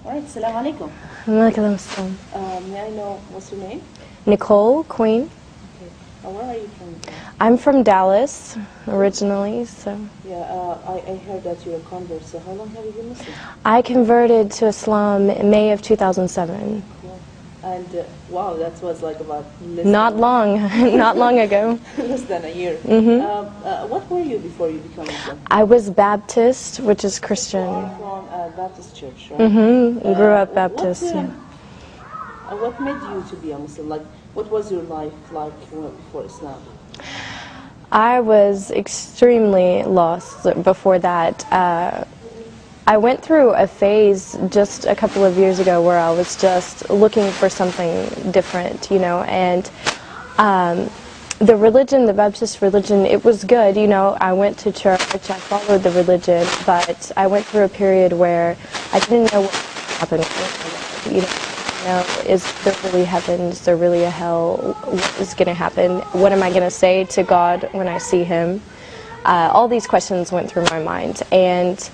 Alright, Assalamu alaikum. Alaikum assalam. May I know what's your name? Nicole Queen. Okay. Where are you from? I'm from Dallas originally, so. Yeah, I heard that you're a convert, so how long have you been Muslim? I converted to Islam in May of 2007. Cool. And wow, that was like about Not long, not long ago. less than a year. What were you before you became Muslim? I was Baptist, which is Christian. From a Baptist church, right? Grew up Baptist. What made you to be a Muslim? Like, what was your life like before Islam? I was extremely lost before that. I went through a phase just a couple of years ago where I was just looking for something different, you know, and the religion, the Baptist religion, it was good, you know. I went to church, I followed the religion, but I went through a period where I didn't know what happened, you know, is there really heaven, is there really a hell, what is going to happen, what am I going to say to God when I see Him? All these questions went through my mind, and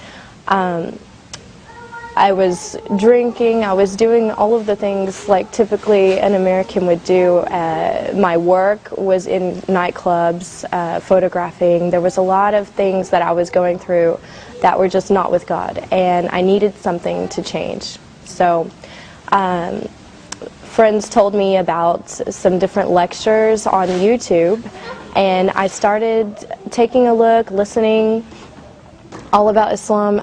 I was drinking, I was doing all of the things like typically an American would do. My work was in nightclubs, photographing. There was a lot of things that I was going through that were just not with God, and I needed something to change. So friends told me about some different lectures on YouTube, and I started taking a look, listening all about Islam,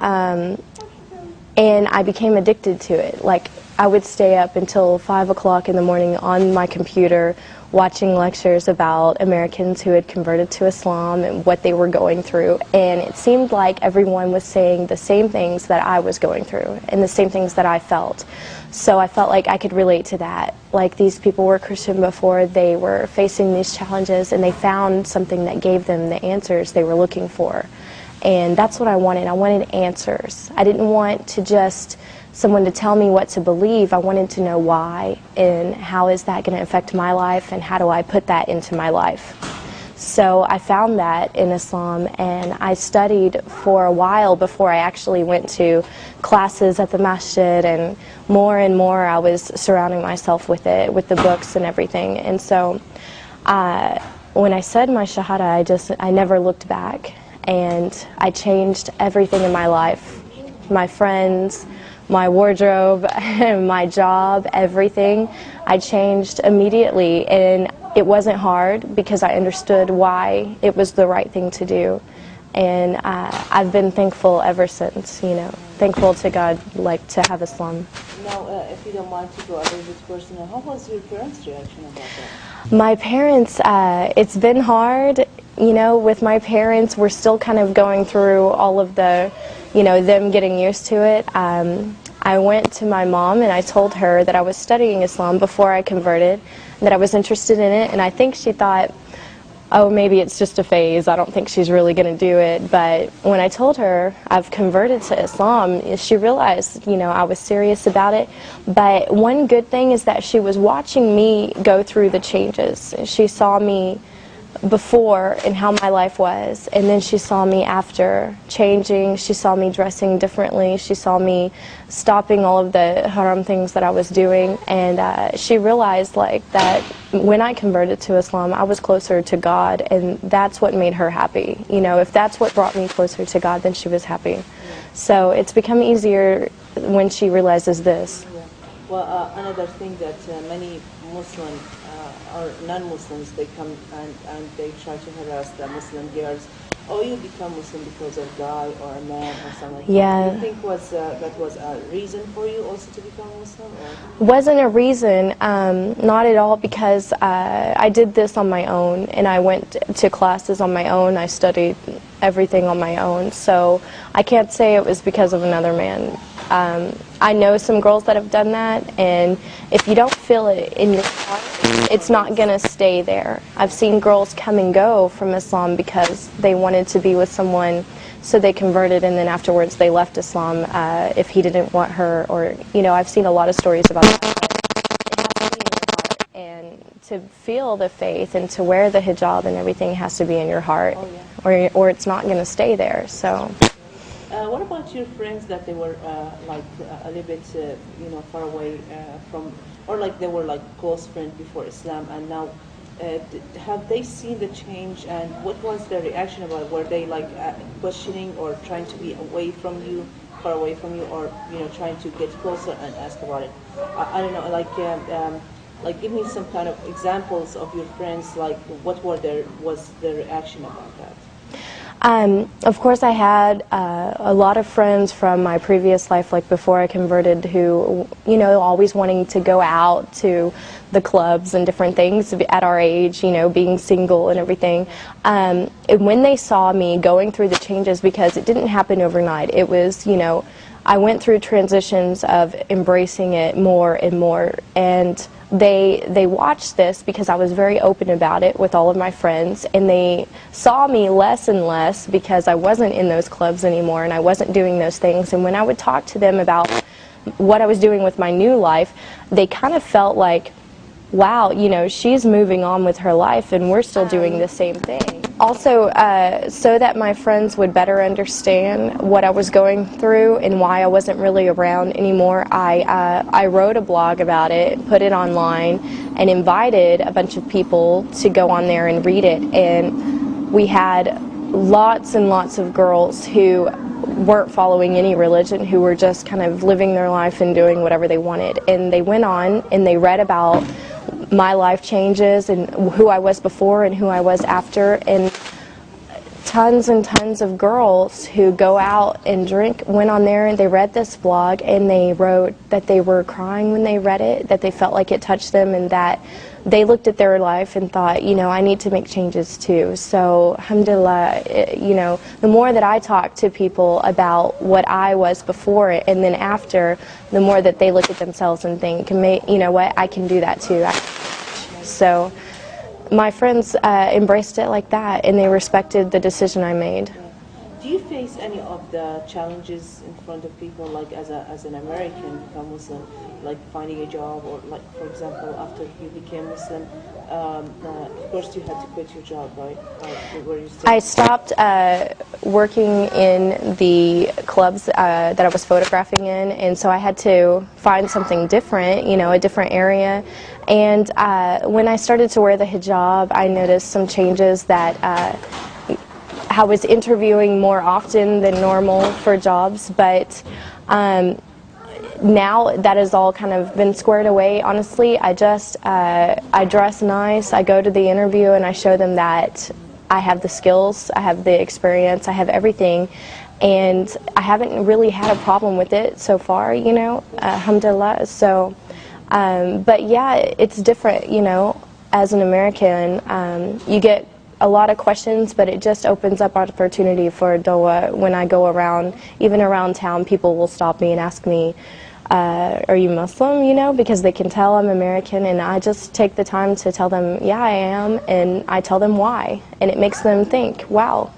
and I became addicted to it. Like, I would stay up until 5 o'clock in the morning on my computer watching lectures about Americans who had converted to Islam and what they were going through, and it seemed like everyone was saying the same things that I was going through and the same things that I felt. So I felt like I could relate to that. Like, these people were Christian before, they were facing these challenges, and they found something that gave them the answers they were looking for. And that's what I wanted. I wanted answers. I didn't want to just someone to tell me what to believe. I wanted to know why, and how is that going to affect my life, and how do I put that into my life. So I found that in Islam, and I studied for a while before I actually went to classes at the masjid, and more I was surrounding myself with it, with the books and everything. And so when I said my shahada, I never looked back. And I changed everything in my life, my friends, my wardrobe, my job, everything. I changed immediately, and it wasn't hard because I understood why it was the right thing to do. And I've been thankful ever since, you know, thankful to God, like, to have Islam. Now, if you don't mind to go a little bit personal, how was your parents' reaction about that? My parents, it's been hard. You know, with my parents, we're still kind of going through all of the, you know, them getting used to it. I went to my mom and I told her that I was studying Islam before I converted, that I was interested in it, and I think she thought, oh, maybe it's just a phase, I don't think she's really going to do it. But when I told her I've converted to Islam, she realized, you know, I was serious about it. But one good thing is that she was watching me go through the changes. She saw me before and how my life was, and then she saw me after changing. She saw me dressing differently. She saw me stopping all of the haram things that I was doing, and she realized, like, that when I converted to Islam, I was closer to God, and that's what made her happy. You know, if that's what brought me closer to God, then she was happy. So it's become easier when she realizes this. Well, another thing that many Muslim or non-Muslims, they come and they try to harass the Muslim girls. Oh, you become Muslim because of a guy or a man or something like that. Do you think that was a reason for you also to become Muslim? Or? Wasn't a reason, not at all, because I did this on my own, and I went to classes on my own. I studied everything on my own, so I can't say it was because of another man. I know some girls that have done that, and if you don't feel it in your heart, it's not going to stay there. I've seen girls come and go from Islam because they wanted to be with someone, so they converted, and then afterwards they left Islam if he didn't want her, or, you know, I've seen a lot of stories about that. And to feel the faith and to wear the hijab and everything has to be in your heart, or it's not going to stay there. So What about your friends that they were like a little bit, far away from, or like they were like close friends before Islam, and now have they seen the change, and what was their reaction about it? Were they like questioning or trying to be away from you, far away from you, or trying to get closer and ask about it? I don't know, like give me some kind of examples of your friends, like what was their reaction about that? Of course, I had a lot of friends from my previous life, like before I converted, who, always wanting to go out to the clubs and different things at our age, being single and everything. And when they saw me going through the changes, because it didn't happen overnight, it was, I went through transitions of embracing it more and more, and they watched this because I was very open about it with all of my friends, and they saw me less and less because I wasn't in those clubs anymore and I wasn't doing those things. And when I would talk to them about what I was doing with my new life, they kind of felt like, wow, she's moving on with her life and we're still doing the same thing. Also, so that my friends would better understand what I was going through and why I wasn't really around anymore, I wrote a blog about it, put it online, and invited a bunch of people to go on there and read it. And we had lots and lots of girls who weren't following any religion, who were just kind of living their life and doing whatever they wanted. And they went on and they read about my life changes and who I was before and who I was after, and tons and tons of girls who go out and drink went on there and they read this blog and they wrote that they were crying when they read it, that they felt like it touched them, and that they looked at their life and thought, I need to make changes too. So alhamdulillah, the more that I talk to people about what I was before it and then after, the more that they look at themselves and think, what, I can do that too. So my friends embraced it like that, and they respected the decision I made. Do you face any of the challenges in front of people, like as an American become Muslim, like finding a job, or like, for example, after you became Muslim, first you had to quit your job, right? Where you I stopped working in the clubs that I was photographing in, and so I had to find something different, a different area. And when I started to wear the hijab, I noticed some changes that I was interviewing more often than normal for jobs, but now that has all kind of been squared away. Honestly, I dress nice, I go to the interview and I show them that I have the skills, I have the experience, I have everything, and I haven't really had a problem with it so far, alhamdulillah. So, but yeah, it's different, as an American, you get a lot of questions, but it just opens up opportunity for dawah. When I go around, even around town, people will stop me and ask me, are you Muslim, because they can tell I'm American, and I just take the time to tell them, yeah, I am, and I tell them why, and it makes them think, wow.